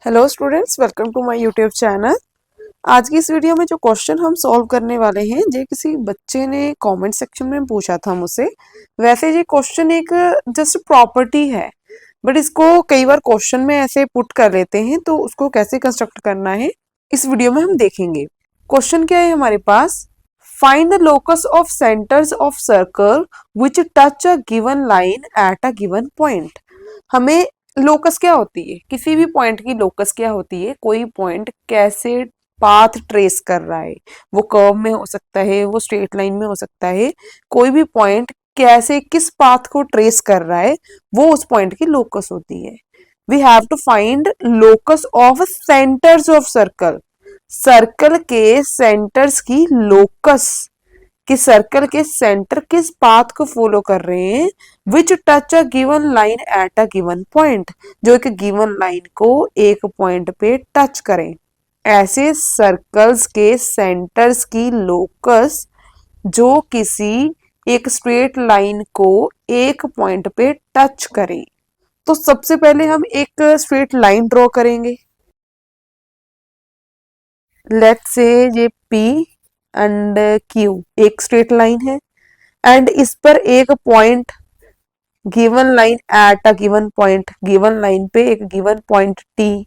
Hello students, welcome to my YouTube channel. आज की इस वीडियो में जो क्वेश्चन हम सॉल्व करने वाले हैं, ये किसी बच्चे ने कमेंट सेक्शन में पूछा था मुझसे। वैसे ये क्वेश्चन एक जस्ट प्रॉपर्टी है, बट इसको कई बार क्वेश्चन में ऐसे पुट कर लेते हैं, तो उसको कैसे कंस्ट्रक्ट करना है इस वीडियो में हम देखेंगे। क्वेश्चन क्या है हमारे पास? Find the locus of centres of circle which touch a given line at a given point. हमें लोकस क्या होती है, किसी भी पॉइंट की लोकस क्या होती है, कोई पॉइंट कैसे पाथ ट्रेस कर रहा है। वो कर्व में हो सकता है, वो स्ट्रेट लाइन में हो सकता है। कोई भी पॉइंट कैसे किस पाथ को ट्रेस कर रहा है, वो उस पॉइंट की लोकस होती है। We have to find locus of centres of circle. Circle के सेंटर्स की लोकस, कि सर्कल के सेंटर किस पाथ को फॉलो कर रहे हैं। Which touch a given line at a given point, जो एक गिवन लाइन को एक पॉइंट पे टच करें। ऐसे सर्कल्स के सेंटर्स की लोकस जो किसी एक स्ट्रेट लाइन को एक पॉइंट पे टच करें। तो सबसे पहले हम एक स्ट्रेट लाइन ड्रॉ करेंगे। लेट्स से ये P एंड Q एक स्ट्रेट लाइन है, एंड इस पर एक point given line at a given point, given line पे एक गिवन पॉइंट T,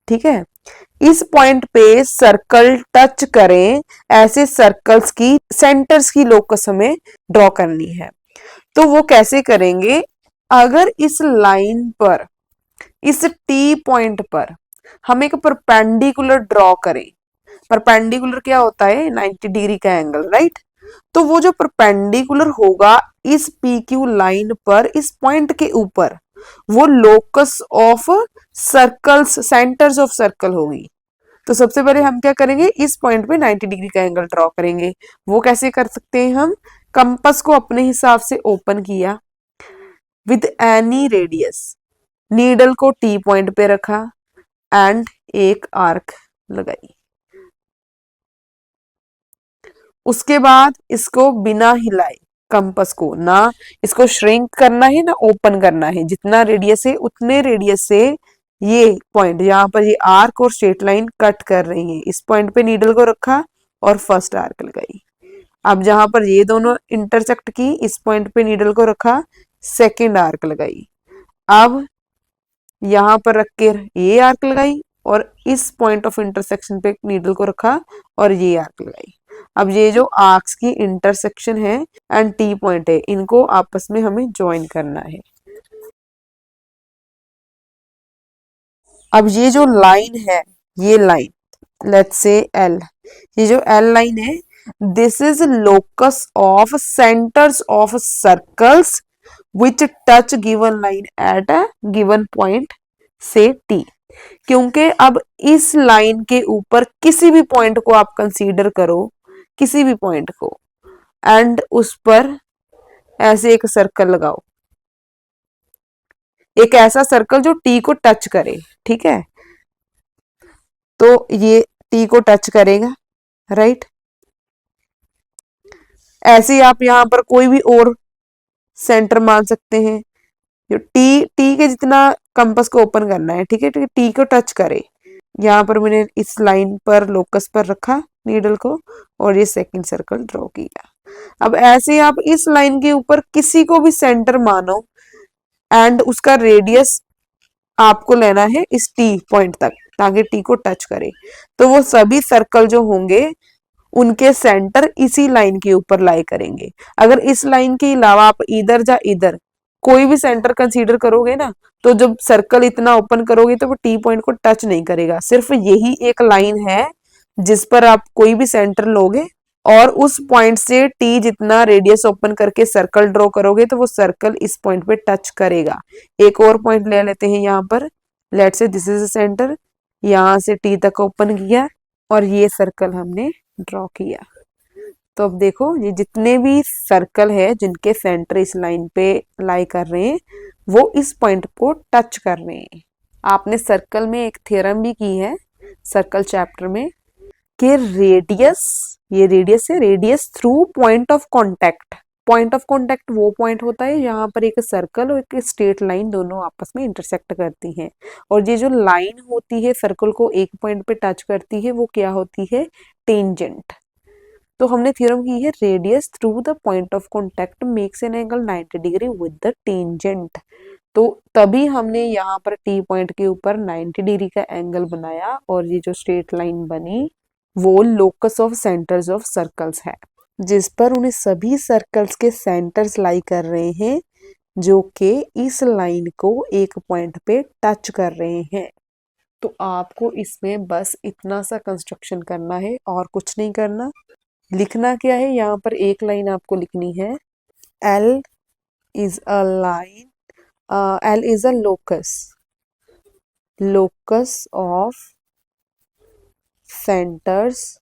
ठीक है। इस पॉइंट पे सर्कल टच करें। ऐसे सर्कल्स की सेंटर्स की लोकस हमें ड्रॉ करनी है। तो वो कैसे करेंगे? अगर इस लाइन पर, इस T पॉइंट पर हम एक परपेंडिकुलर ड्रॉ करें। परपेंडिकुलर क्या होता है? 90 डिग्री का एंगल, राइट। तो वो जो परपेंडिकुलर होगा इस PQ लाइन पर, इस पॉइंट के ऊपर, वो locus of circles, centres of circle होगी। तो सबसे पहले हम क्या करेंगे? इस पॉइंट पे 90 डिग्री का एंगल ड्रॉ करेंगे। वो कैसे कर सकते हैं हम? कंपास को अपने हिसाब से ओपन किया, विद एनी रेडियस, नीडल को T पॉइंट पे रखा एंड एक आर्क लगाई। उसके बाद इसको बिना हिलाए, कंपास को ना इसको श्रिंक करना है ना ओपन करना है, जितना रेडियस है उतने रेडियस से ये पॉइंट जहां पर ये आर्क और स्ट्रेट लाइन कट कर रही है, इस पॉइंट पे नीडल को रखा और फर्स्ट आर्क लगाई। अब जहां पर ये दोनों इंटरसेक्ट की, इस पॉइंट पे नीडल को रखा, सेकेंड आर्क लगाई। अब यहां पर रख के ये आर्क लगाई और इस पॉइंट ऑफ इंटरसेक्शन पे नीडल को रखा और ये आर्क लगाई। अब ये जो आर्क्स की इंटरसेक्शन है एंड T पॉइंट है, इनको आपस में हमें ज्वाइन करना है। अब ये जो लाइन है, ये लाइन लेट्स से L, ये जो L लाइन है, this is locus of centres of circles which touch given line at a given point से T। क्योंकि अब इस लाइन के ऊपर किसी भी पॉइंट को आप कंसीडर करो, किसी भी पॉइंट को, एंड उस पर ऐसे एक सर्कल लगाओ, एक ऐसा सर्कल जो T को टच करे, ठीक है। तो ये T को टच करेगा, राइट। ऐसे ही आप यहां पर कोई भी और सेंटर मान सकते हैं जो टी के जितना कंपास को ओपन करना है, ठीक है, ठीक है, T को टच करे। यहाँ पर मैंने इस लाइन पर लोकस पर रखा नीडल को और ये सेकंड सर्कल ड्रॉ किया। अब ऐसे ही आप इस लाइन के ऊपर किसी को भी सेंटर मानो एंड उसका रेडियस आपको लेना है इस T पॉइंट तक, ताकि T को टच करे। तो वो सभी सर्कल जो होंगे उनके सेंटर इसी लाइन के ऊपर लाई करेंगे। अगर इस लाइन के अलावा आप इधर या इधर कोई भी सेंटर कंसीडर करोगे ना, तो जब सर्कल इतना ओपन करोगे तो वो T पॉइंट को टच नहीं करेगा। सिर्फ यही एक लाइन है जिस पर आप कोई भी सेंटर लोगे और उस पॉइंट से T जितना रेडियस ओपन करके सर्कल ड्रॉ करोगे तो वो सर्कल इस पॉइंट पे टच करेगा। एक और पॉइंट ले लेते हैं यहाँ पर, let's say this is centre, यहाँ से T तक ओपन किया और ये सर्कल हमने ड्रॉ किया। तो अब देखो ये जितने भी सर्कल है जिनके सेंटर इस लाइन पे लाई कर रहे हैं, वो इस पॉइंट को टच कर रहे हैं। आपने सर्कल में एक थ्योरम भी की है सर्कल चैप्टर में, कि रेडियस, ये रेडियस है, radius through point of contact, point of contact वो पॉइंट होता है जहाँ पर एक सर्कल और एक स्ट्रेट लाइन दोनों आपस में इंटरसेक्ट करती हैं, और ये जो लाइन होती है सर्कल को एक पॉइंट पे टच करती है वो क्या होती है, टेंजेंट। तो हमने थ्योरम की है radius through the point of contact makes an angle 90 degree with the tangent. तो तभी हमने यहाँ पर टी पॉइंट के ऊपर 90 डिग्री का एंगल बनाया, और ये जो स्ट्रेट लाइन बनी वो locus of centres of circles है, जिस पर उन्हें सभी सर्कल्स के सेंटर्स लाई कर रहे हैं जो कि इस लाइन को एक पॉइंट पे टच कर रहे हैं। तो आपको इसमें बस इतना सा कंस्ट्रक्शन करना है और कुछ नहीं करना। लिखना क्या है, यहाँ पर एक लाइन आपको लिखनी है, L is a line, L is a locus of centers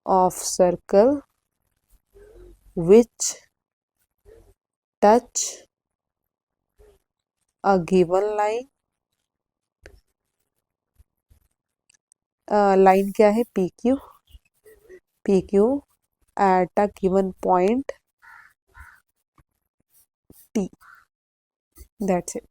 of circle which touch a given line, line क्या है, PQ at a given point T. That's it.